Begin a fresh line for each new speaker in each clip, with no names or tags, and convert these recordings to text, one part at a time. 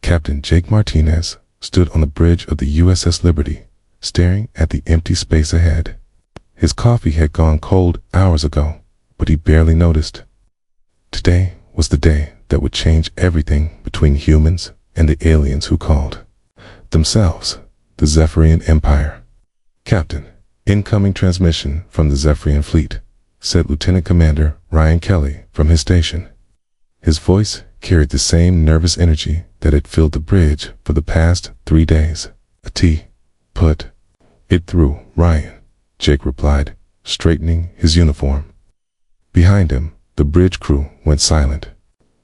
Captain Jake Martinez stood on the bridge of the USS Liberty, staring at the empty space ahead. His coffee had gone cold hours ago, but he barely noticed. Today was the day that would change everything between humans and the aliens who called themselves the Zephyrian Empire. "Captain, incoming transmission from the Zephyrian fleet," said Lieutenant Commander Ryan Kelly from his station. His voice carried the same nervous energy that had filled the bridge for the past 3 days. "Put it through, Ryan," Jake replied, straightening his uniform. Behind him, the bridge crew went silent.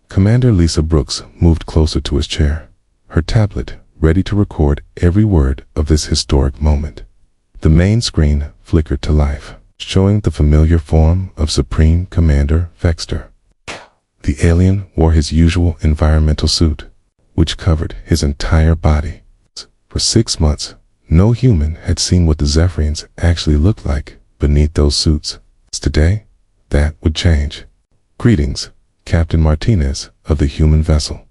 Commander Lisa Brooks moved closer to his chair, her tablet ready to record every word of this historic moment. The main screen flickered to life, showing the familiar form of Supreme Commander Vexter. The alien wore his usual environmental suit, which covered his entire body. For 6 months, no human had seen what the Zephyrians actually looked like beneath those suits. Today, that would change. "Greetings, Captain Martinez of the human vessel,"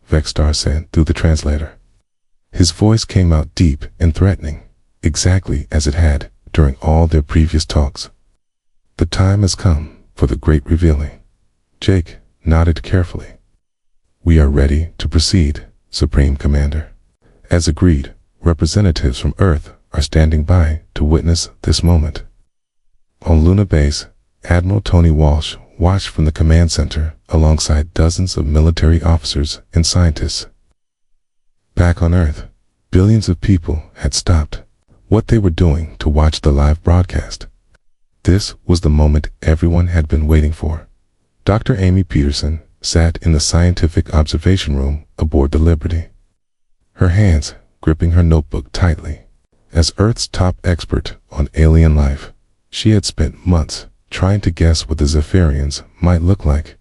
Vextar said through the translator. His voice came out deep and threatening, exactly as it had during all their previous talks. "The time has come for the great revealing." Jake nodded carefully. "We are ready to proceed, Supreme Commander." As agreed, representatives from Earth are standing by to witness this moment. On Luna Base, Admiral Tony Walsh watched from the command center alongside dozens of military officers and scientists. Back on Earth, billions of people had stopped what they were doing to watch the live broadcast. This was the moment everyone had been waiting for. Dr. Amy Peterson sat in the scientific observation room aboard the Liberty, her hands gripping her notebook tightly. As Earth's top expert on alien life, she had spent months trying to guess what the Zephyrians might look like.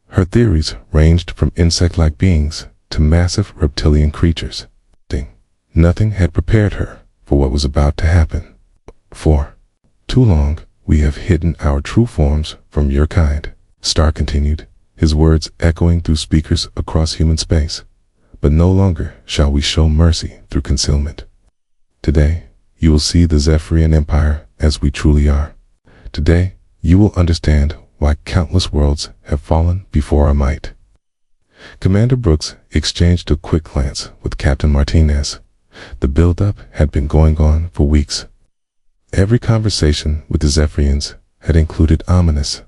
Her theories ranged from insect-like beings to massive reptilian creatures. Nothing had prepared her for what was about to happen. "For too long, we have hidden our true forms from your kind," Starr continued, his words echoing through speakers across human space. "But no longer shall we show mercy through concealment. Today, you will see the Zephyrian Empire as we truly are. Today, you will understand why countless worlds have fallen before our might." Commander Brooks exchanged a quick glance with Captain Martinez. The build-up had been going on for weeks. Every conversation with the Zephyrians had included ominous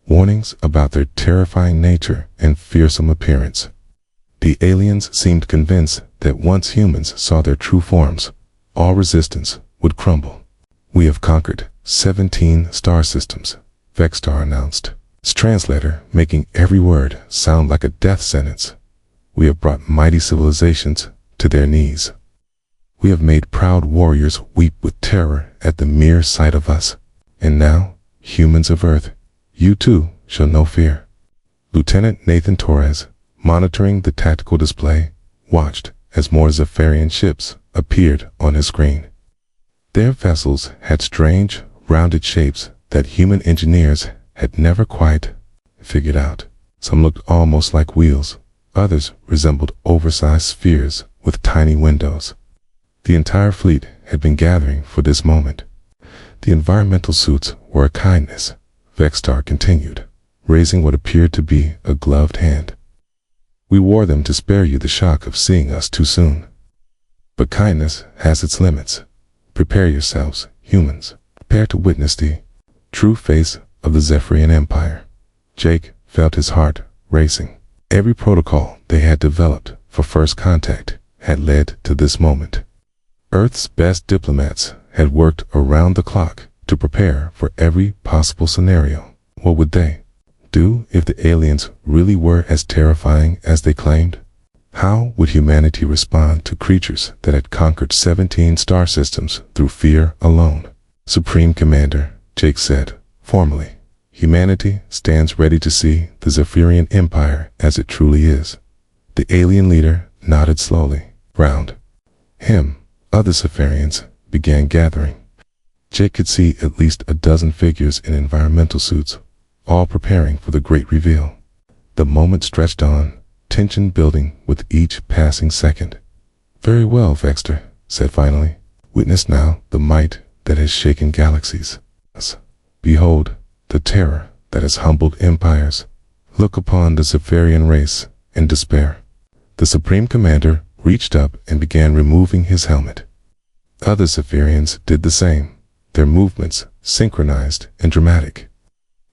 warnings about their terrifying nature and fearsome appearance. The aliens seemed convinced that once humans saw their true forms, all resistance would crumble. "We have conquered 17 star systems," Vextar announced, his translator making every word sound like a death sentence. "We have brought mighty civilizations to their knees. We have made proud warriors weep with terror at the mere sight of us. And now, humans of Earth, you too shall know fear." Lieutenant Nathan Torres, monitoring the tactical display, watched as more Zephyrian ships appeared on his screen. Their vessels had strange, rounded shapes that human engineers had never quite figured out. Some looked almost like wheels, others resembled oversized spheres with tiny windows. The entire fleet had been gathering for this moment. "The environmental suits were a kindness," Vextar continued, raising what appeared to be a gloved hand. "We wore them to spare you the shock of seeing us too soon. But kindness has its limits. Prepare yourselves, humans. Prepare to witness the true face of the Zephyrian Empire." Jake felt his heart racing. Every protocol they had developed for first contact had led to this moment. Earth's best diplomats had worked around the clock to prepare for every possible scenario. What would they do if the aliens really were as terrifying as they claimed? How would humanity respond to creatures that had conquered 17 star systems through fear alone? "Supreme Commander," Jake said, formally, "humanity stands ready to see the Zephyrian Empire as it truly is." The alien leader nodded slowly. Round him, other Zephyrians began gathering. Jake could see at least a dozen figures in environmental suits, all preparing for the great reveal. The moment stretched on, tension building with each passing second. "Very well, Vexter," said finally. "Witness now the might that has shaken galaxies. Behold the terror that has humbled empires. Look upon the Zephyrian race in despair." The Supreme Commander reached up and began removing his helmet. Other Zephyrians did the same, their movements synchronized and dramatic.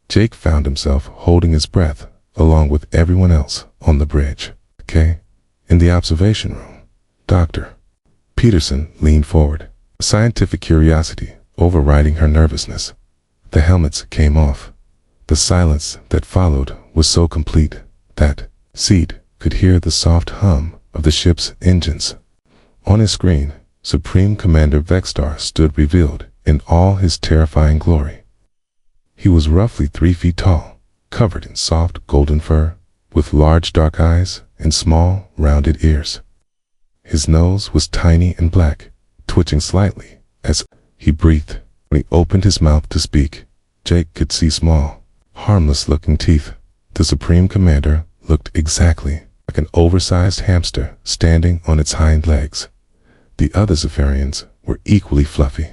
Jake found himself holding his breath along with everyone else on the bridge. "Okay." In the observation room, Dr. Peterson leaned forward, scientific curiosity overriding her nervousness. The helmets came off. The silence that followed was so complete that Seed could hear the soft hum of the ship's engines. On his screen, Supreme Commander Vextar stood revealed in all his terrifying glory. He was roughly 3 feet tall, covered in soft golden fur, with large dark eyes and small, rounded ears. His nose was tiny and black, twitching slightly as he breathed. When he opened his mouth to speak, Jake could see small, harmless-looking teeth. The Supreme Commander looked exactly like an oversized hamster standing on its hind legs. The other Zephyrians were equally fluffy.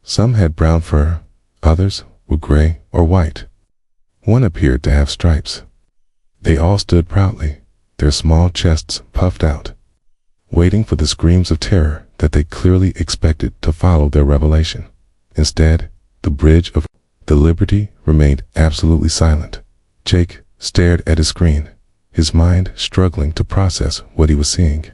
Some had brown fur, others were gray or white. One appeared to have stripes. They all stood proudly, their small chests puffed out, waiting for the screams of terror that they clearly expected to follow their revelation. Instead, the bridge of the Liberty remained absolutely silent. Jake stared at his screen, his mind struggling to process what he was seeing.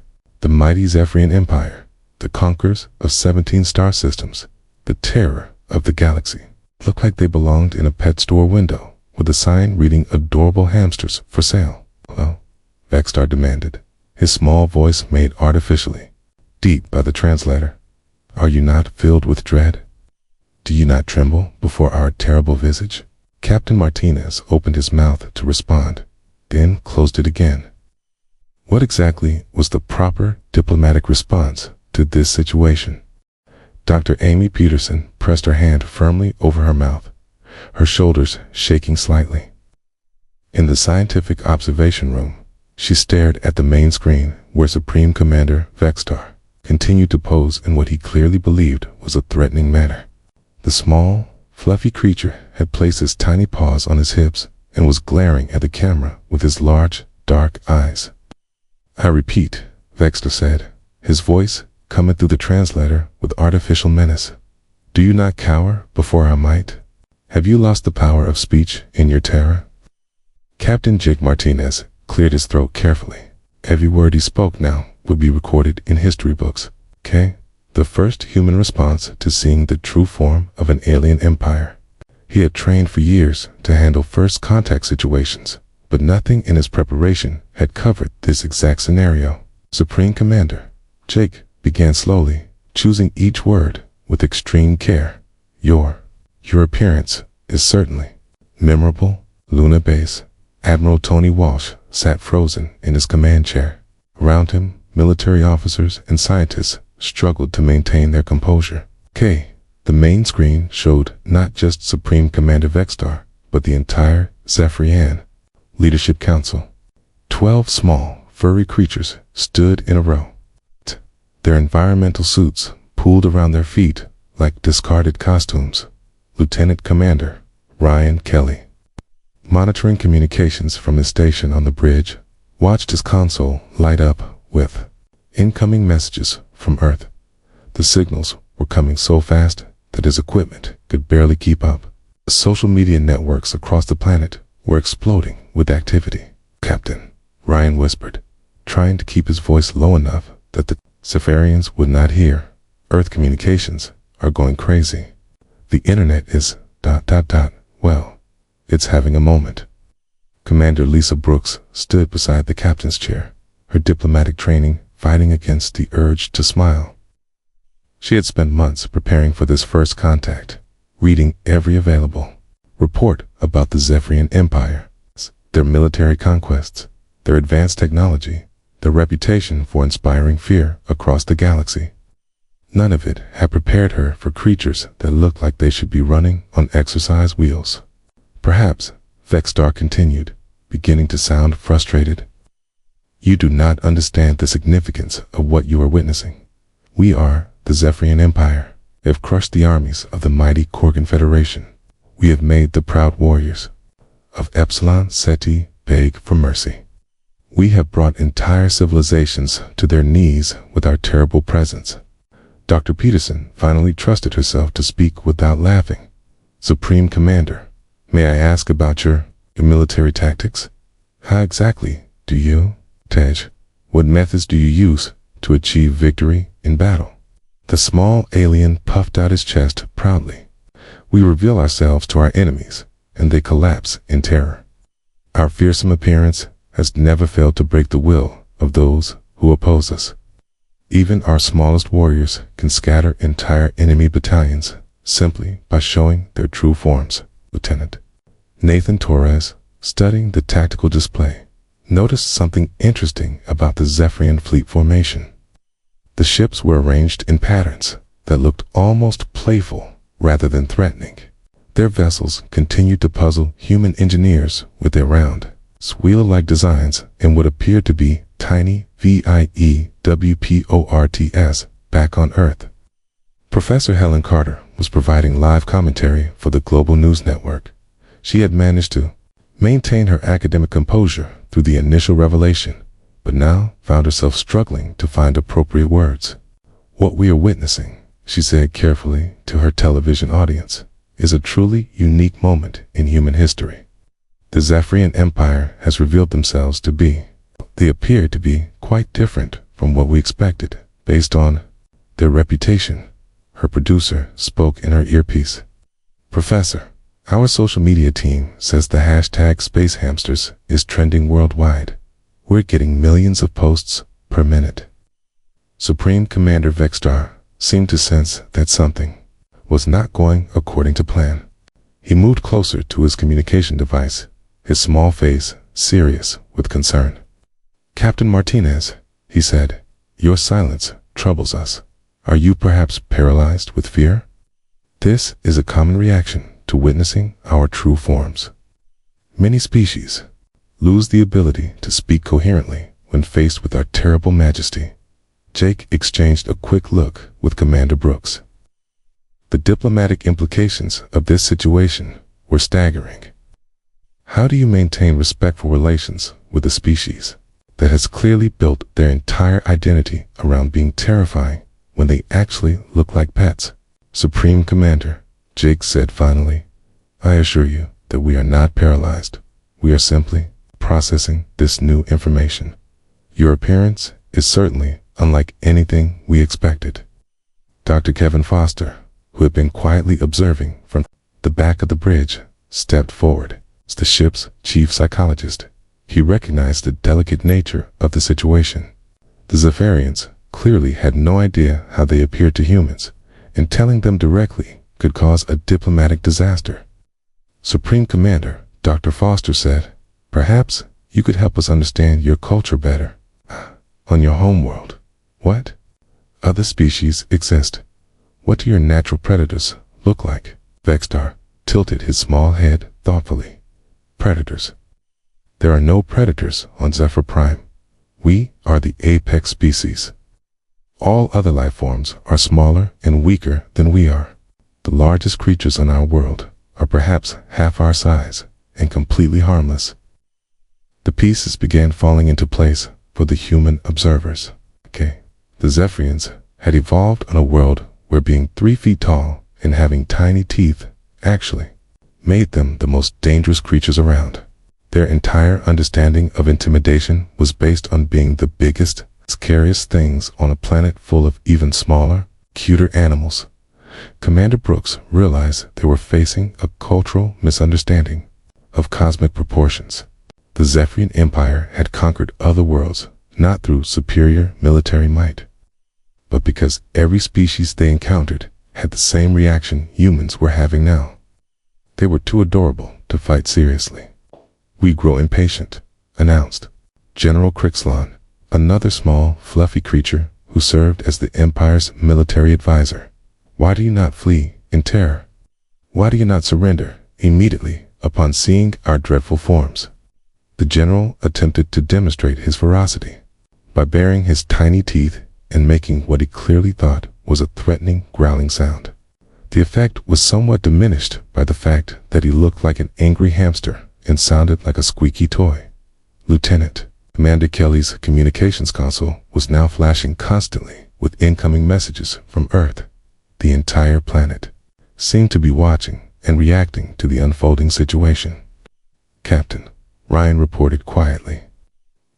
The mighty Zephyrian Empire, the conquerors of 17 star systems, the terror of the galaxy, looked like they belonged in a pet store window with a sign reading "Adorable hamsters for sale." "Hello?" Vextar demanded, his small voice made artificially deep by the translator. "Are you not filled with dread? Do you not tremble before our terrible visage?" Captain Martinez opened his mouth to respond, then closed it again. What exactly was the proper diplomatic response to this situation? Dr. Amy Peterson pressed her hand firmly over her mouth, her shoulders shaking slightly. In the scientific observation room, she stared at the main screen where Supreme Commander Vextar continued to pose in what he clearly believed was a threatening manner. The small, fluffy creature had placed his tiny paws on his hips and was glaring at the camera with his large, dark eyes. "I repeat," Vextar said, his voice coming through the translator with artificial menace. "Do you not cower before our might? Have you lost the power of speech in your terror?" Captain Jake Martinez cleared his throat carefully. Every word he spoke now would be recorded in history books. "Okay?" The first human response to seeing the true form of an alien empire. He had trained for years to handle first contact situations, but nothing in his preparation had covered this exact scenario. "Supreme Commander," Jake began slowly, choosing each word with extreme care. Your appearance is certainly memorable." Luna Base. Admiral Tony Walsh sat frozen in his command chair. Around him, military officers and scientists struggled to maintain their composure. "Okay." The main screen showed not just Supreme Commander Vextar, but the entire Zephyrian Leadership Council. 12 small, furry creatures stood in a row. Their environmental suits pooled around their feet like discarded costumes. Lieutenant Commander Ryan Kelly, monitoring communications from his station on the bridge, watched his console light up with incoming messages from Earth. The signals were coming so fast that his equipment could barely keep up. Social media networks across the planet were exploding with activity. "Captain," Ryan whispered, trying to keep his voice low enough that the Zephyrians would not hear. "Earth communications are going crazy. The internet is ... well, it's having a moment." Commander Lisa Brooks stood beside the captain's chair, her diplomatic training fighting against the urge to smile. She had spent months preparing for this first contact, reading every available report about the Zephyrian Empire, their military conquests, their advanced technology, their reputation for inspiring fear across the galaxy. None of it had prepared her for creatures that looked like they should be running on exercise wheels. "Perhaps," Vextar continued, beginning to sound frustrated, You do not understand the significance of what you are witnessing. We are the Zephyrian Empire. We have crushed the armies of the mighty Korgan Federation. We have made the proud warriors of Epsilon Ceti beg for mercy. We have brought entire civilizations to their knees with our terrible presence. Dr. Peterson finally trusted herself to speak without laughing. Supreme Commander, may I ask about your military tactics? How exactly do you, Tej? What methods do you use to achieve victory in battle? The small alien puffed out his chest proudly. We reveal ourselves to our enemies, and they collapse in terror. Our fearsome appearance has never failed to break the will of those who oppose us. Even our smallest warriors can scatter entire enemy battalions simply by showing their true forms. Lieutenant Nathan Torres, studying the tactical display, noticed something interesting about the Zephyrian fleet formation. The ships were arranged in patterns that looked almost playful rather than threatening. Their vessels continued to puzzle human engineers with their round, wheel-like designs and what appeared to be tiny VIEWPORTs back on Earth. Professor Helen Carter was providing live commentary for the Global News Network. She had managed to maintain her academic composure through the initial revelation, but now found herself struggling to find appropriate words. What we are witnessing, she said carefully to her television audience, is a truly unique moment in human history. The Zephyrian Empire has revealed themselves to be. They appear to be quite different from what we expected, based on their reputation. Her producer spoke in her earpiece. Professor, our social media team says the hashtag Space Hamsters is trending worldwide. We're getting millions of posts per minute. Supreme Commander Vexstar seemed to sense that something was not going according to plan. He moved closer to his communication device, his small face serious with concern. Captain Martinez, he said, your silence troubles us. Are you perhaps paralyzed with fear? This is a common reaction to witnessing our true forms. Many species lose the ability to speak coherently when faced with our terrible majesty. Jake exchanged a quick look with Commander Brooks. The diplomatic implications of this situation were staggering. How do you maintain respectful relations with a species that has clearly built their entire identity around being terrifying when they actually look like pets? Supreme Commander, Jake said finally, I assure you that we are not paralyzed. We are simply processing this new information. Your appearance is certainly unlike anything we expected. Dr. Kevin Foster, who had been quietly observing from the back of the bridge, stepped forward as the ship's chief psychologist. He recognized the delicate nature of the situation. The Zephyrians clearly had no idea how they appeared to humans, and telling them directly could cause a diplomatic disaster. Supreme Commander, Dr. Foster said, perhaps you could help us understand your culture better. On your homeworld, what other species exist? What do your natural predators look like? Vexstar tilted his small head thoughtfully. Predators. There are no predators on Zephyr Prime. We are the apex species. All other life forms are smaller and weaker than we are. The largest creatures on our world are perhaps half our size and completely harmless. The pieces began falling into place for the human observers. The Zephyrians had evolved on a world where being 3 feet tall and having tiny teeth actually made them the most dangerous creatures around. Their entire understanding of intimidation was based on being the biggest, scariest things on a planet full of even smaller, cuter animals. Commander Brooks realized they were facing a cultural misunderstanding of cosmic proportions. The Zephyrian Empire had conquered other worlds not through superior military might, but because every species they encountered had the same reaction humans were having now. They were too adorable to fight seriously. We grow impatient, announced General Crixlon, another small, fluffy creature who served as the Empire's military advisor. Why do you not flee in terror? Why do you not surrender immediately upon seeing our dreadful forms? The general attempted to demonstrate his ferocity by baring his tiny teeth and making what he clearly thought was a threatening growling sound. The effect was somewhat diminished by the fact that he looked like an angry hamster and sounded like a squeaky toy. Lieutenant Commander Kelly's communications console was now flashing constantly with incoming messages from Earth. The entire planet seemed to be watching and reacting to the unfolding situation. Captain, Ryan reported quietly.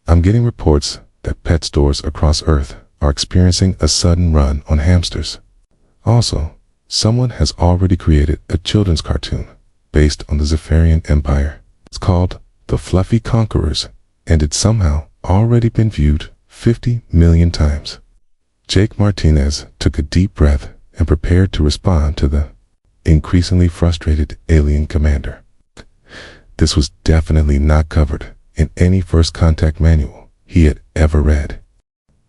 I'm getting reports that pet stores across Earth are experiencing a sudden run on hamsters. Also, someone has already created a children's cartoon based on the Zephyrian Empire. It's called The Fluffy Conquerors, and it's somehow already been viewed 50 million times. Jake Martinez took a deep breath and prepared to respond to the increasingly frustrated alien commander. This was definitely not covered in any first contact manual he had ever read.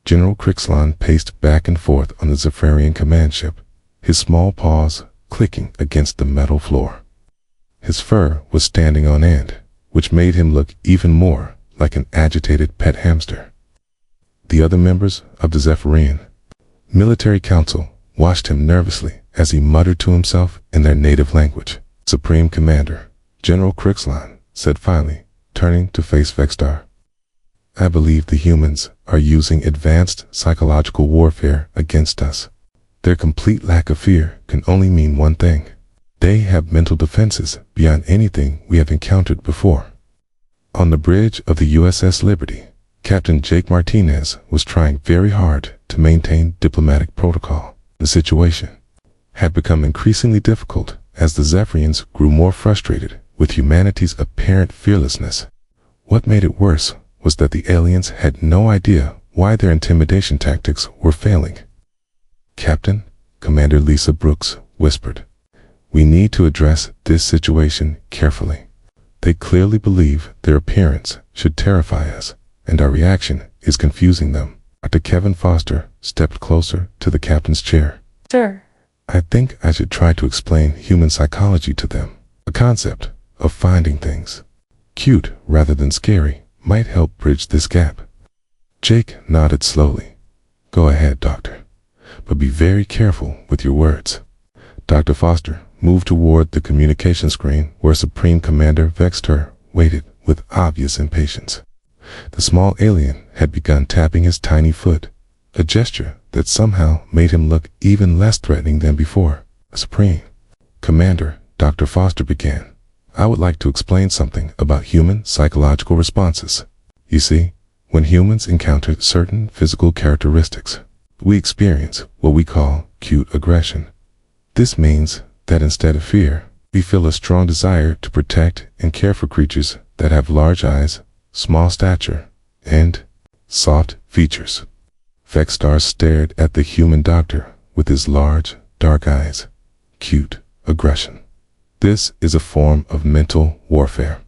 General Crixlon paced back and forth on the Zephyrian command ship, his small paws clicking against the metal floor. His fur was standing on end, which made him look even more like an agitated pet hamster. The other members of the Zephyrian Military Council watched him nervously as he muttered to himself in their native language. Supreme Commander, General Crixlon said finally, turning to face Vexstar. I believe the humans are using advanced psychological warfare against us. Their complete lack of fear can only mean one thing. They have mental defenses beyond anything we have encountered before. On the bridge of the USS Liberty, Captain Jake Martinez was trying very hard to maintain diplomatic protocol. The situation had become increasingly difficult as the Zephyrians grew more frustrated with humanity's apparent fearlessness. What made it worse was that the aliens had no idea why their intimidation tactics were failing. Captain, Commander Lisa Brooks whispered, we need to address this situation carefully. They clearly believe their appearance should terrify us, and our reaction is confusing them. Dr. Kevin Foster stepped closer to the captain's chair.
Sir.
I think I should try to explain human psychology to them. The concept of finding things cute rather than scary might help bridge this gap. Jake nodded slowly. Go ahead, Doctor, but be very careful with your words. Dr. Foster moved toward the communication screen where Supreme Commander Vexter waited with obvious impatience. The small alien had begun tapping his tiny foot, a gesture that somehow made him look even less threatening than before. Supreme Commander, Dr. Foster began. I would like to explain something about human psychological responses. You see, when humans encounter certain physical characteristics, we experience what we call cute aggression. This means that instead of fear, we feel a strong desire to protect and care for creatures that have large eyes, small stature, and soft features. Vexstar stared at the human doctor with his large, dark eyes. Cute aggression. This is a form of mental warfare.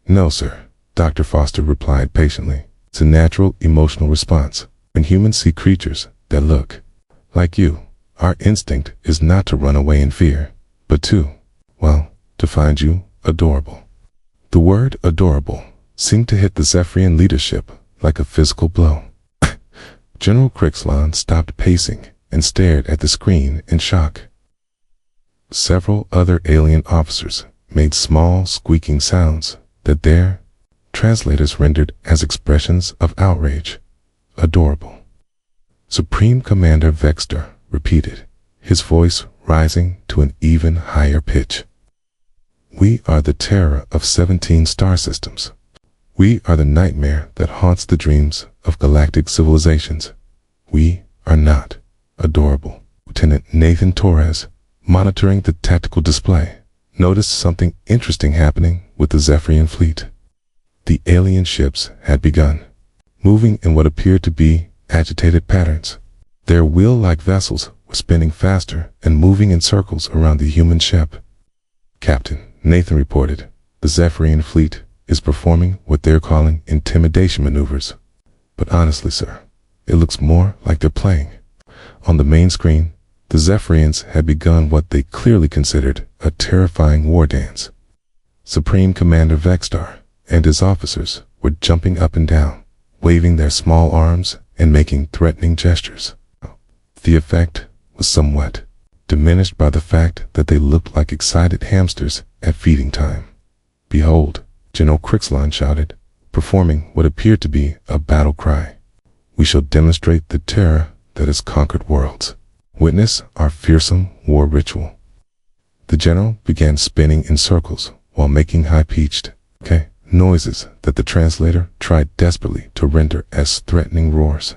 No, sir, Dr. Foster replied patiently. It's a natural emotional response. When humans see creatures that look like you, our instinct is not to run away in fear, but to find you adorable. The word adorable seemed to hit the Zephyrian leadership like a physical blow. General Crixlon stopped pacing and stared at the screen in shock. Several other alien officers made small squeaking sounds that their translators rendered as expressions of outrage. Adorable. Supreme Commander Vexter repeated, his voice rising to an even higher pitch. We are the terror of 17 star systems. We are the nightmare that haunts the dreams of galactic civilizations. We are not adorable. Lieutenant Nathan Torres, monitoring the tactical display, noticed something interesting happening with the Zephyrian fleet. The alien ships had begun moving in what appeared to be agitated patterns. Their wheel-like vessels were spinning faster and moving in circles around the human ship. Captain, Nathan reported, the Zephyrian fleet is performing what they're calling intimidation maneuvers. But honestly, sir, it looks more like they're playing. On the main screen, the Zephyrians had begun what they clearly considered a terrifying war dance. Supreme Commander Vexstar and his officers were jumping up and down, waving their small arms and making threatening gestures. The effect was somewhat diminished by the fact that they looked like excited hamsters at feeding time. "Behold," General Crixlon shouted, performing what appeared to be a battle cry. "We shall demonstrate the terror that has conquered worlds. Witness our fearsome war ritual." The general began spinning in circles while making high-pitched noises that the translator tried desperately to render as threatening roars.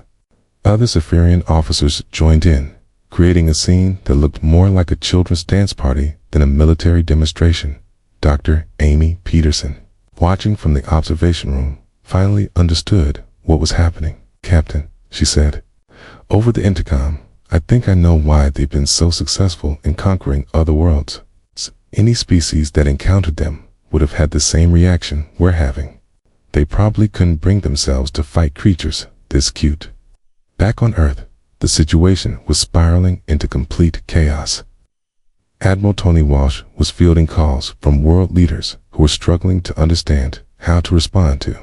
Other SciFian officers joined in, creating a scene that looked more like a children's dance party than a military demonstration. Dr. Amy Peterson, watching from the observation room, finally understood what was happening. "Captain," she said, over the intercom, "I think I know why they've been so successful in conquering other worlds. Any species that encountered them would have had the same reaction we're having. They probably couldn't bring themselves to fight creatures this cute." Back on Earth, the situation was spiraling into complete chaos. Admiral Tony Walsh was fielding calls from world leaders who were struggling to understand how to respond to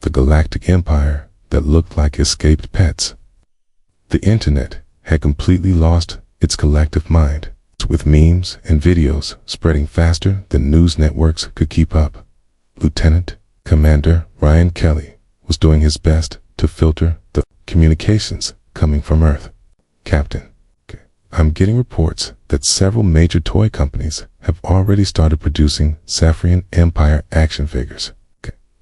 the galactic empire that looked like escaped pets. The internet had completely lost its collective mind, with memes and videos spreading faster than news networks could keep up. Lieutenant Commander Ryan Kelly was doing his best to filter the communications coming from Earth. "Captain, I'm getting reports that several major toy companies have already started producing SciFi Empire action figures.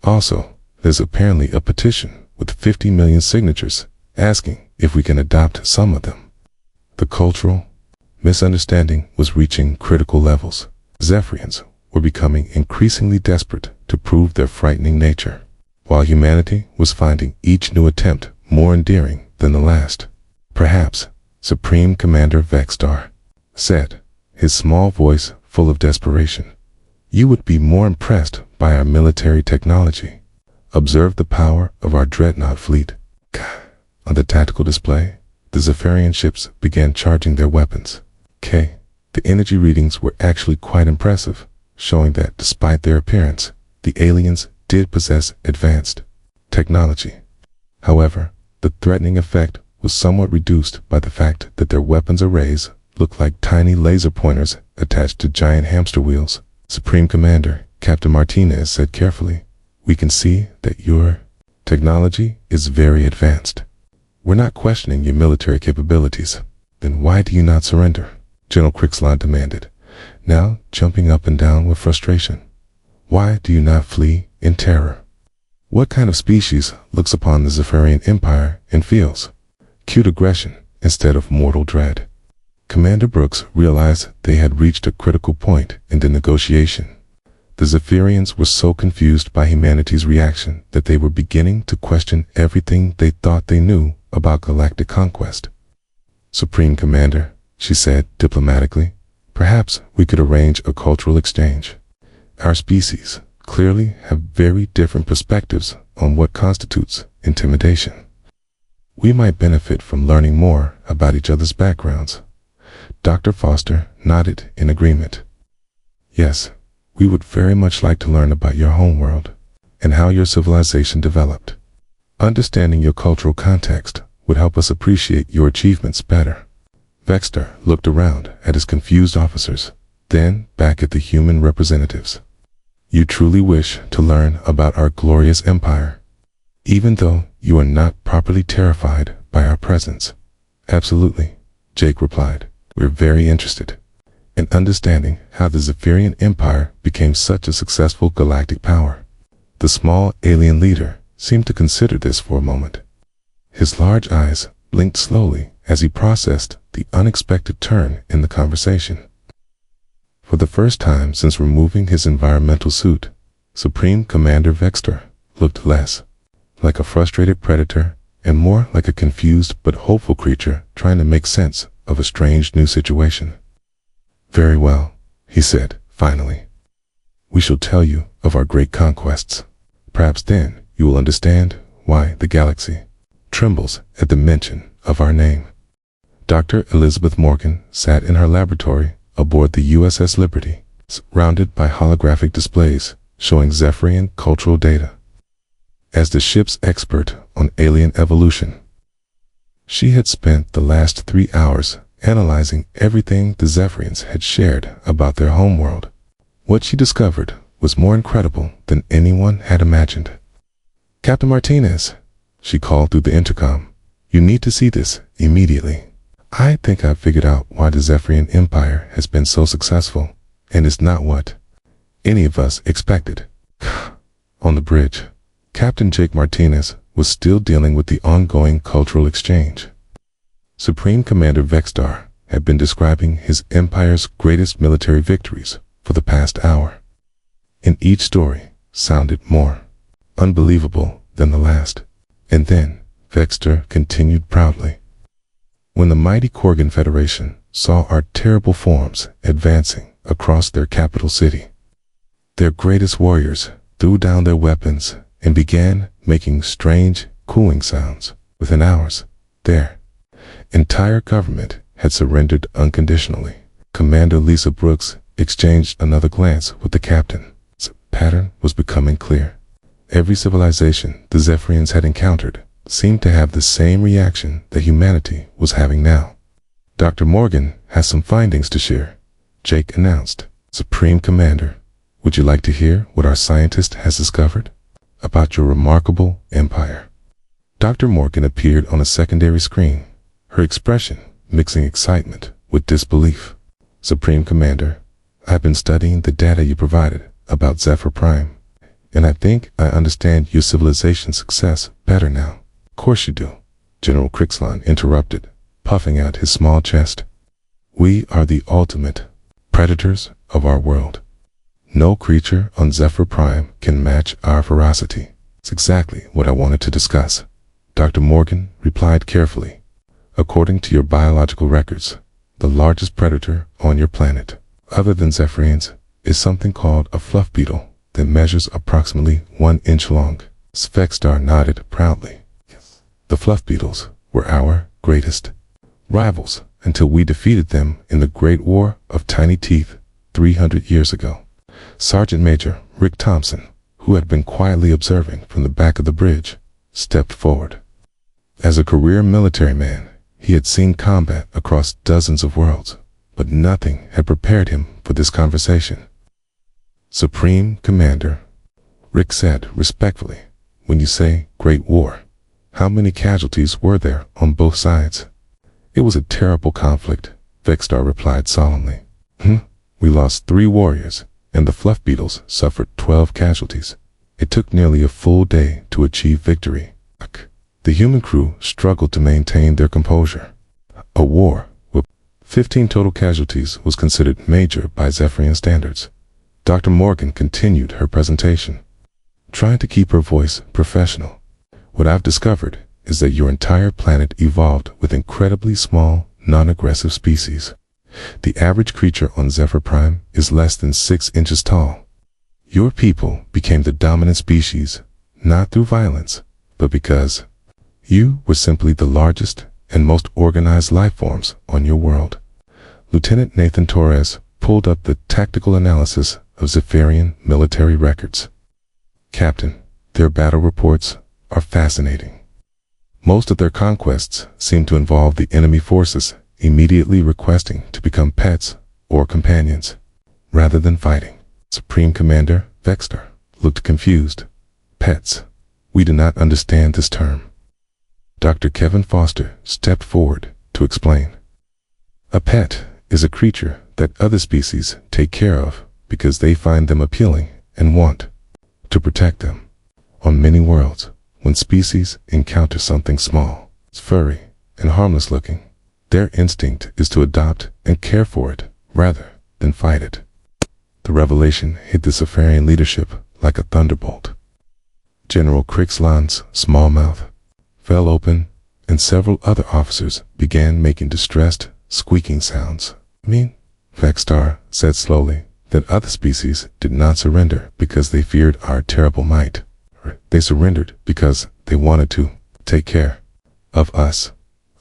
Also, there's apparently a petition with 50 million signatures asking if we can adopt some of them." The cultural misunderstanding was reaching critical levels. Zephyrians were becoming increasingly desperate to prove their frightening nature, while humanity was finding each new attempt more endearing than the last. "Perhaps," Supreme Commander Vexstar said, his small voice full of desperation, "you would be more impressed by our military technology. Observe the power of our dreadnought fleet." On the tactical display, the Zephyrian ships began charging their weapons. The energy readings were actually quite impressive, showing that despite their appearance, the aliens did possess advanced technology. However, the threatening effect was somewhat reduced by the fact that their weapons arrays looked like tiny laser pointers attached to giant hamster wheels. Supreme Commander Captain Martinez said carefully, "We can see that your technology is very advanced. We're not questioning your military capabilities. Then why do you not surrender?" General Crixlon demanded, now jumping up and down with frustration. "Why do you not flee in terror? What kind of species looks upon the Zephyrian Empire and feels cute aggression instead of mortal dread?" Commander Brooks realized they had reached a critical point in the negotiation. The Zephyrians were so confused by humanity's reaction that they were beginning to question everything they thought they knew about galactic conquest. "Supreme Commander," she said diplomatically, "perhaps we could arrange a cultural exchange. Our species clearly have very different perspectives on what constitutes intimidation. We might benefit from learning more about each other's backgrounds." Dr. Foster nodded in agreement. "Yes, we would very much like to learn about your homeworld and how your civilization developed. Understanding your cultural context would help us appreciate your achievements better." Vexstar looked around at his confused officers, then back at the human representatives. "You truly wish to learn about our glorious empire, even though you are not properly terrified by our presence?" "Absolutely," Jake replied. "We're very interested in understanding how the Zephyrian Empire became such a successful galactic power." The small alien leader seemed to consider this for a moment. His large eyes blinked slowly as he processed the unexpected turn in the conversation. For the first time since removing his environmental suit, Supreme Commander Vexstar looked less like a frustrated predator and more like a confused but hopeful creature trying to make sense of a strange new situation. "Very well," he said, finally. "We shall tell you of our great conquests. Perhaps then you will understand why the galaxy trembles at the mention of our name." Dr. Elizabeth Morgan sat in her laboratory aboard the USS Liberty, surrounded by holographic displays showing Zephyrian cultural data. As the ship's expert on alien evolution, she had spent the last 3 hours analyzing everything the Zephyrians had shared about their homeworld. What she discovered was more incredible than anyone had imagined. "Captain Martinez," she called through the intercom, "you need to see this immediately. I think I've figured out why the Zephyrian Empire has been so successful, and it's not what any of us expected." On the bridge, Captain Jake Martinez was still dealing with the ongoing cultural exchange. Supreme Commander Vexstar had been describing his empire's greatest military victories for the past hour, and each story sounded more unbelievable than the last. And then Vexstar continued proudly. "When the mighty Korgan Federation saw our terrible forms advancing across their capital city, their greatest warriors threw down their weapons and began making strange, cooing sounds. Within hours, their entire government had surrendered unconditionally." Commander Lisa Brooks exchanged another glance with the captain. The pattern was becoming clear. Every civilization the Zephyrians had encountered seemed to have the same reaction that humanity was having now. "Dr. Morgan has some findings to share," Jake announced. "Supreme Commander, would you like to hear what our scientist has discovered about your remarkable empire?" Dr. Morgan appeared on a secondary screen, her expression mixing excitement with disbelief. "Supreme Commander, I've been studying the data you provided about Zephyr Prime, and I think I understand your civilization's success better now." "Of course you do," General Crixlon interrupted, puffing out his small chest. "We are the ultimate predators of our world. No creature on Zephyr Prime can match our ferocity." "It's exactly what I wanted to discuss," Dr. Morgan replied carefully. "According to your biological records, the largest predator on your planet, other than Zephyrians, is something called a fluff beetle that measures approximately 1 inch long." Vexstar nodded proudly. "The fluff beetles were our greatest rivals until we defeated them in the Great War of Tiny Teeth 300 years ago." Sergeant Major Rick Thompson, who had been quietly observing from the back of the bridge, stepped forward. As a career military man, he had seen combat across dozens of worlds, but nothing had prepared him for this conversation. "Supreme Commander," Rick said respectfully, "when you say Great War, how many casualties were there on both sides?" "It was a terrible conflict," Vexstar replied solemnly. "We lost 3 warriors, and the fluff beetles suffered 12 casualties. It took nearly a full day to achieve victory. The human crew struggled to maintain their composure. A war with 15 total casualties was considered major by Zephyrian standards." Dr. Morgan continued her presentation, trying to keep her voice professional. "What I've discovered is that your entire planet evolved with incredibly small, non-aggressive species. The average creature on Zephyr Prime is less than 6 inches tall. Your people became the dominant species, not through violence, but because you were simply the largest and most organized life forms on your world." Lieutenant Nathan Torres pulled up the tactical analysis of Zephyrian military records. "Captain, their battle reports are fascinating. Most of their conquests seem to involve the enemy forces immediately requesting to become pets or companions, rather than fighting." Supreme Commander Vexstar looked confused. "Pets? We do not understand this term." Dr. Kevin Foster stepped forward to explain. "A pet is a creature that other species take care of because they find them appealing and want to protect them. On many worlds, when species encounter something small, furry, and harmless looking, their instinct is to adopt and care for it rather than fight it." The revelation hit the Zephyrian leadership like a thunderbolt. General Crixlon's small mouth fell open, and several other officers began making distressed, squeaking sounds. Vexstar said slowly that other species did not surrender because they feared our terrible might. They surrendered because they wanted to take care of us."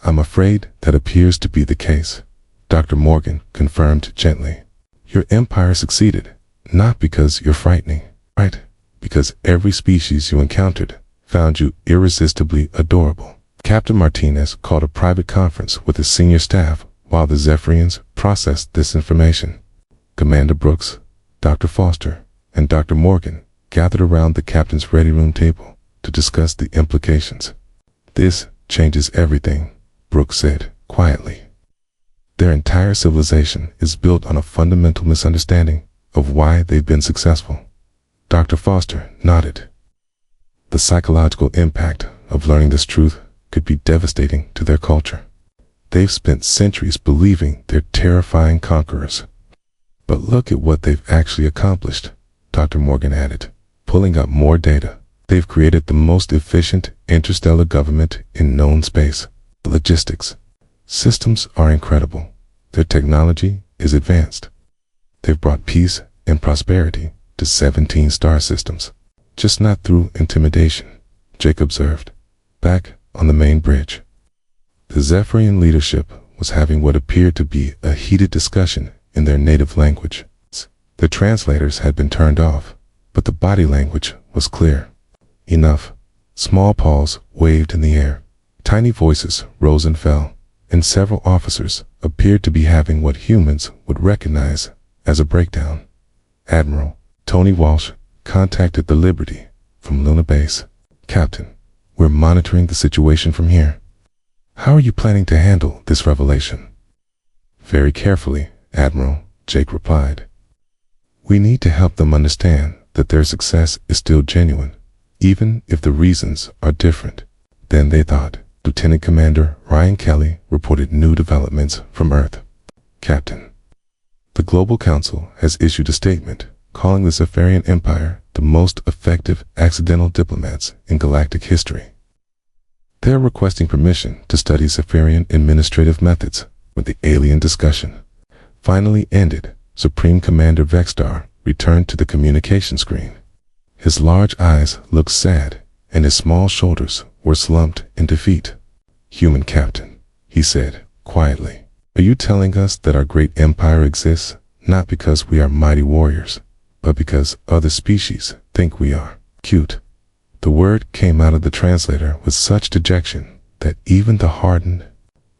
"I'm afraid that appears to be the case," Dr. Morgan confirmed gently. "Your empire succeeded, not because you're frightening. right? Because every species you encountered found you irresistibly adorable. Captain Martinez called a private conference with his senior staff while the Zephyrians processed this information. Commander Brooks, Dr. Foster, and Dr. Morgan gathered around the captain's ready room table to discuss the implications. "This changes everything," Brooks said quietly. "Their entire civilization is built on a fundamental misunderstanding of why they've been successful." Dr. Foster nodded. "The psychological impact of learning this truth could be devastating to their culture. They've spent centuries believing they're terrifying conquerors. But look at what they've actually accomplished," Dr. Morgan added, pulling up more data. "They've created the most efficient interstellar government in known space. The logistics systems are incredible. Their technology is advanced. They've brought peace and prosperity to 17 star systems, just not through intimidation," Jake observed, back on the main bridge. The Zephyrian leadership was having what appeared to be a heated discussion in their native language. The translators had been turned off, but the body language was clear. "Enough." Small paws waved in the air. Tiny voices rose and fell, and several officers appeared to be having what humans would recognize as a breakdown. Admiral Tony Walsh contacted the Liberty from Luna Base. "Captain, we're monitoring the situation from here. How are you planning to handle this revelation?" "Very carefully, Admiral," Jake replied. "We need to help them understand that their success is still genuine, even if the reasons are different than they thought." Lieutenant Commander Ryan Kelly reported new developments from Earth. "Captain, the Global Council has issued a statement calling the Zephyrian Empire the most effective accidental diplomats in galactic history. They're requesting permission to study Zephyrian administrative methods." When the alien discussion finally ended, Supreme Commander Vexstar returned to the communication screen. His large eyes looked sad, and his small shoulders were slumped in defeat. "Human Captain," he said quietly, "are you telling us that our great empire exists not because we are mighty warriors, but because other species think we are cute?" The word came out of the translator with such dejection that even the hardened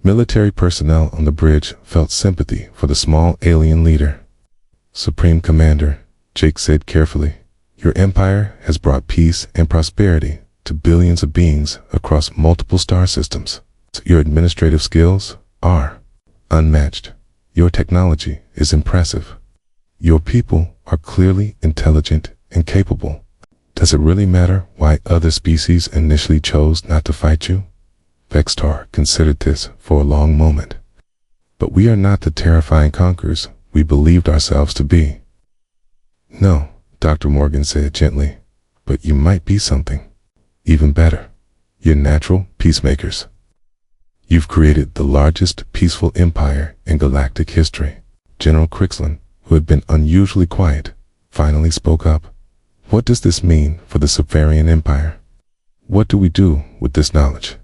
military personnel on the bridge felt sympathy for the small alien leader. "Supreme Commander," Jake said carefully, "your empire has brought peace and prosperity to billions of beings across multiple star systems. Your administrative skills are unmatched. Your technology is impressive. Your people are clearly intelligent and capable. Does it really matter why other species initially chose not to fight you?" Vexstar considered this for a long moment. "But we are not the terrifying conquerors we believed ourselves to be." "No," Dr. Morgan said gently, "but you might be something even better. You're natural peacemakers. You've created the largest peaceful empire in galactic history." General Crixlin, who had been unusually quiet, finally spoke up. "What does this mean for the Zephyrian Empire? What do we do with this knowledge?"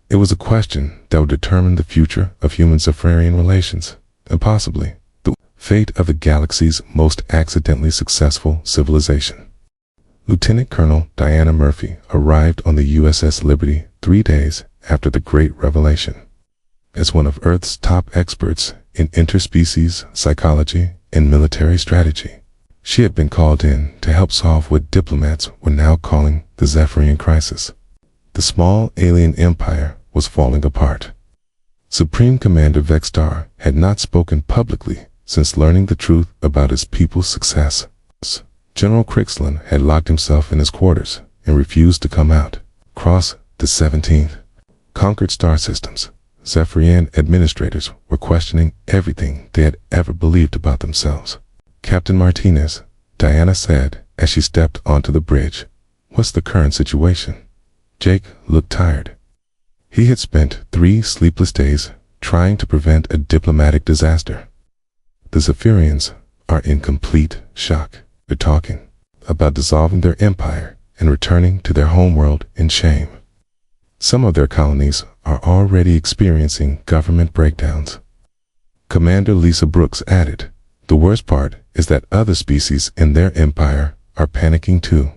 It was a question that would determine the future of human-Zephyrian relations, and possibly the fate of the galaxy's most accidentally successful civilization. Lieutenant Colonel Diana Murphy arrived on the USS Liberty 3 days after the Great Revelation. As one of Earth's top experts in interspecies psychology and military strategy, she had been called in to help solve what diplomats were now calling the Zephyrian crisis. The small alien empire was falling apart. Supreme Commander Vexstar had not spoken publicly since learning the truth about his people's success. General Crixlin had locked himself in his quarters and refused to come out. Across the 17th conquered star systems, Zephyrian administrators were questioning everything they had ever believed about themselves. "Captain Martinez," Diana said as she stepped onto the bridge, "what's the current situation?" Jake looked tired. He had spent 3 sleepless days trying to prevent a diplomatic disaster. "The Zephyrians are in complete shock. They're talking about dissolving their empire and returning to their homeworld in shame. Some of their colonies are already experiencing government breakdowns." Commander Lisa Brooks added, "The worst part is that other species in their empire are panicking too.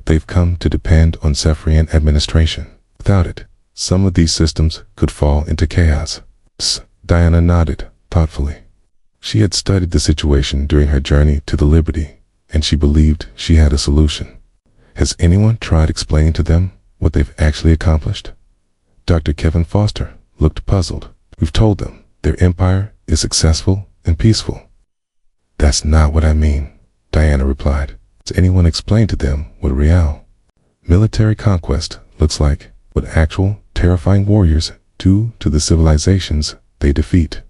They've come to depend on Zephyrian administration. Without it, some of these systems could fall into chaos. Diana nodded thoughtfully. She had studied the situation during her journey to the Liberty, and she believed she had a solution. Has anyone tried explaining to them what they've actually accomplished? Dr. Kevin Foster looked puzzled. We've told them their empire is successful and peaceful. That's not what I mean, Diana replied. Has anyone explained to them what real military conquest looks like, what actual terrifying warriors do to the civilizations they defeat?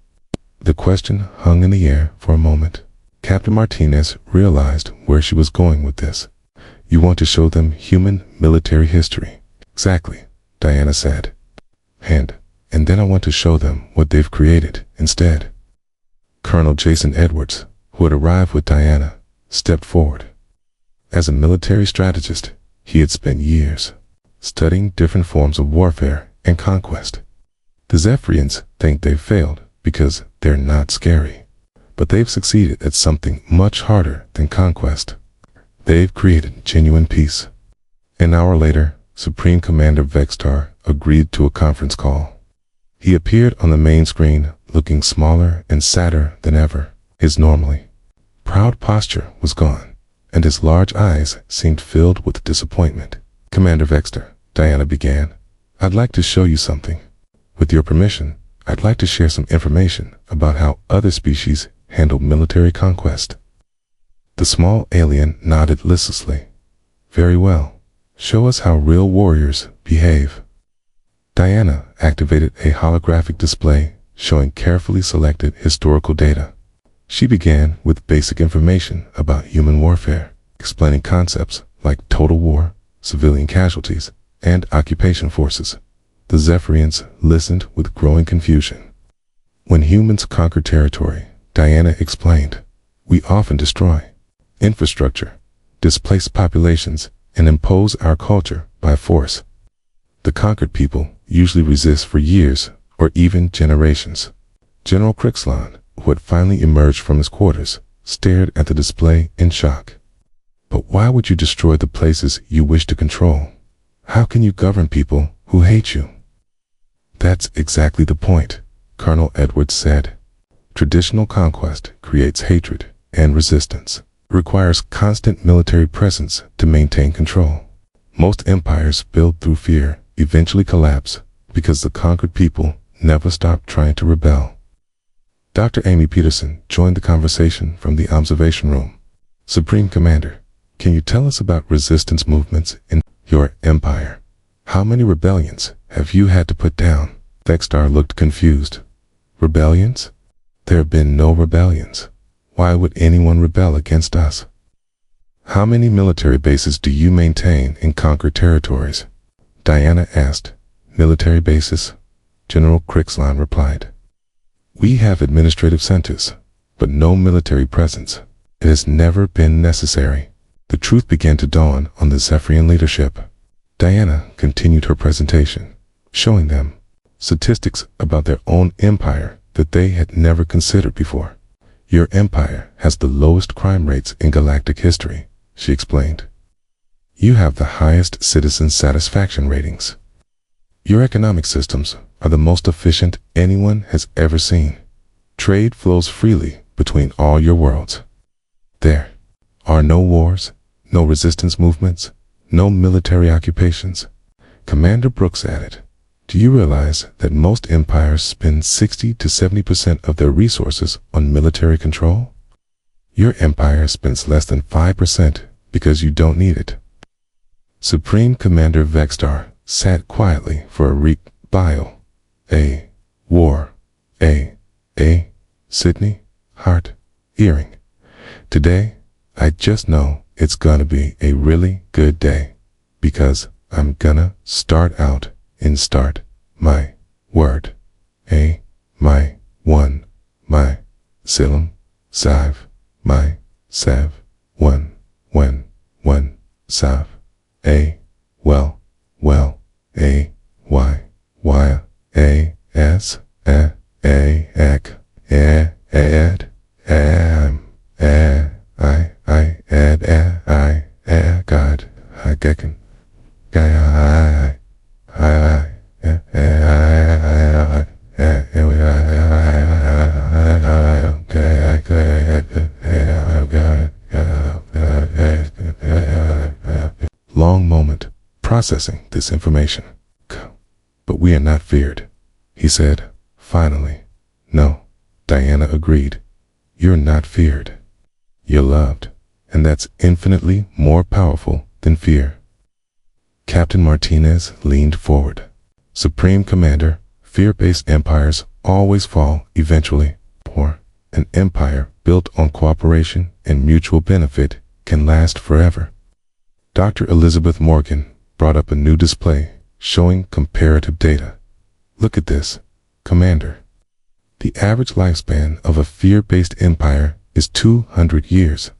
The question hung in the air for a moment. Captain Martinez realized where she was going with this. You want to show them human military history. Exactly, Diana said. And then I want to show them what they've created instead. Colonel Jason Edwards, who had arrived with Diana, stepped forward. As a military strategist, he had spent years studying different forms of warfare and conquest. The Zephyrians think they've failed because they're not scary, but they've succeeded at something much harder than conquest. They've created genuine peace. An hour later, Supreme Commander Vextar agreed to a conference call. He appeared on the main screen, looking smaller and sadder than ever. His normally proud posture was gone, and his large eyes seemed filled with disappointment. Commander Vextar, Diana began, I'd like to show you something. With your permission, I'd like to share some information about how other species handle military conquest. The small alien nodded listlessly. Very well. Show us how real warriors behave. Diana activated a holographic display showing carefully selected historical data. She began with basic information about human warfare, explaining concepts like total war, civilian casualties, and occupation forces. The Zephyrians listened with growing confusion. When humans conquer territory, Diana explained, we often destroy infrastructure, displace populations, and impose our culture by force. The conquered people usually resist for years or even generations. General Crixlon, who had finally emerged from his quarters, stared at the display in shock. But why would you destroy the places you wish to control? How can you govern people who hate you? That's exactly the point, Colonel Edwards said. Traditional conquest creates hatred and resistance. It requires constant military presence to maintain control. Most empires built through fear eventually collapse because the conquered people never stop trying to rebel. Dr. Amy Peterson joined the conversation from the observation room. Supreme Commander, can you tell us about resistance movements in your empire? How many rebellions have you had to put down? Vextar looked confused. Rebellions? There have been no rebellions. Why would anyone rebel against us? How many military bases do you maintain in conquered territories? Diana asked. Military bases? General Crixlon replied. We have administrative centers, but no military presence. It has never been necessary. The truth began to dawn on the Zephyrian leadership. Diana continued her presentation, showing them statistics about their own empire that they had never considered before. Your empire has the lowest crime rates in galactic history, she explained. You have the highest citizen satisfaction ratings. Your economic systems are the most efficient anyone has ever seen. Trade flows freely between all your worlds. There are no wars, no resistance movements, no military occupations. Commander Brooks added, do you realize that most empires spend 60 to 70% of their resources on military control? Your empire spends less than 5% because you don't need it. Supreme Commander Vextar sat quietly for a rebile. Sydney, heart, earring. Today, I just know it's gonna be a really good day, because I'm gonna start out and start my word. My one, my silum, sav, my sav, one, sav, well, y, s, ek, ed, I, ed, I, processing this information. But we are not feared, he said, finally. No, Diana agreed. You're not feared. You're loved, and that's infinitely more powerful than fear. Captain Martinez leaned forward. Supreme Commander, fear-based empires always fall eventually, or an empire built on cooperation and mutual benefit can last forever. Dr. Elizabeth Morgan brought up a new display showing comparative data. Look at this, Commander. The average lifespan of a fear-based empire is 200 years.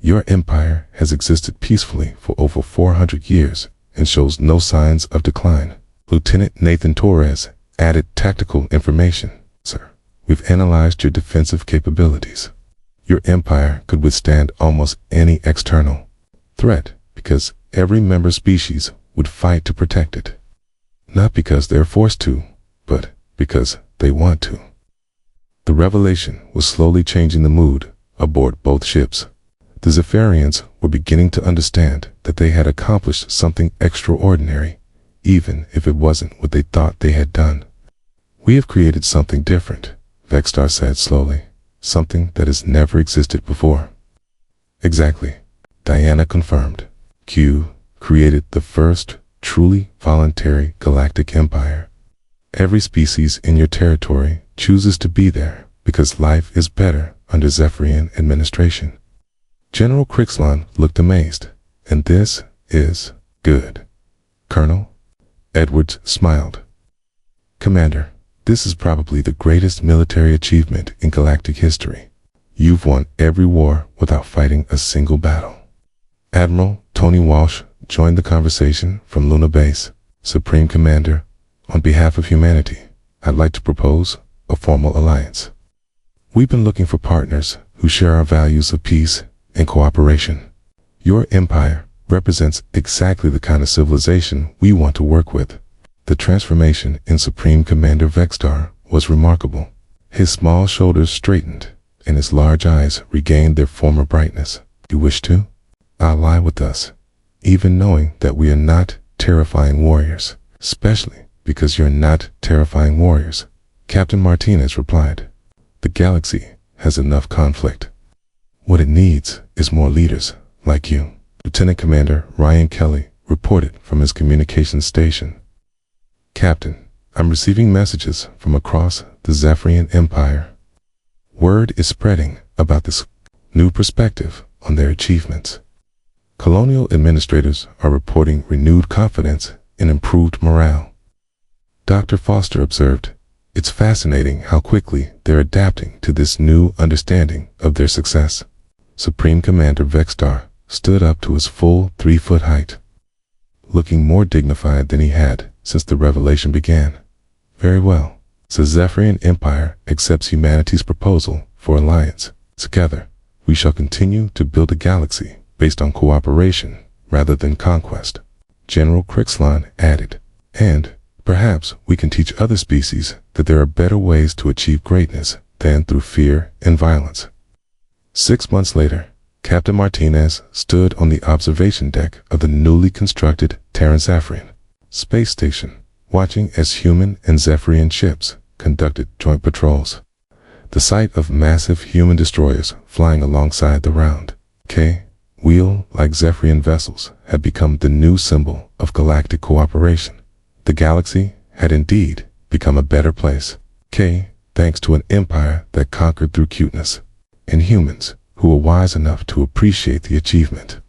Your empire has existed peacefully for over 400 years and shows no signs of decline. Lieutenant Nathan Torres added tactical information. Sir, we've analyzed your defensive capabilities. Your empire could withstand almost any external threat because every member species would fight to protect it. Not because they're forced to, but because they want to. The revelation was slowly changing the mood aboard both ships. The Zephyrians were beginning to understand that they had accomplished something extraordinary, even if it wasn't what they thought they had done. We have created something different, Vexstar said slowly, something that has never existed before. Exactly, Diana confirmed. Q created the first truly voluntary galactic empire. Every species in your territory chooses to be there because life is better under Zephyrian administration. General Crixlon looked amazed. And this is good, Colonel? Edwards smiled. Commander, this is probably the greatest military achievement in galactic history. You've won every war without fighting a single battle. Admiral Tony Walsh joined the conversation from Luna Base. Supreme Commander, on behalf of humanity, I'd like to propose a formal alliance. We've been looking for partners who share our values of peace and cooperation. Your empire represents exactly the kind of civilization we want to work with. The transformation in Supreme Commander Vexstar was remarkable. His small shoulders straightened, and his large eyes regained their former brightness. You wish to ally with us, even knowing that we are not terrifying warriors, especially because you're not terrifying warriors, Captain Martinez replied. The galaxy has enough conflict. What it needs is more leaders like you. Lieutenant Commander Ryan Kelly reported from his communications station. Captain, I'm receiving messages from across the Zephyrian Empire. Word is spreading about this new perspective on their achievements. Colonial administrators are reporting renewed confidence and improved morale. Dr. Foster observed, it's fascinating how quickly they're adapting to this new understanding of their success. Supreme Commander Vexstar stood up to his full 3-foot height, looking more dignified than he had since the revelation began. Very well. The Zephyrian Empire accepts humanity's proposal for alliance. Together, we shall continue to build a galaxy based on cooperation rather than conquest. General Crixlon added, and perhaps we can teach other species that there are better ways to achieve greatness than through fear and violence. 6 months later, Captain Martinez stood on the observation deck of the newly constructed Terran Zephyrian space station, watching as human and Zephyrian ships conducted joint patrols. The sight of massive human destroyers flying alongside the round wheel-like Zephyrian vessels had become the new symbol of galactic cooperation. The galaxy had indeed become a better place, thanks to an empire that conquered through cuteness, and humans who were wise enough to appreciate the achievement.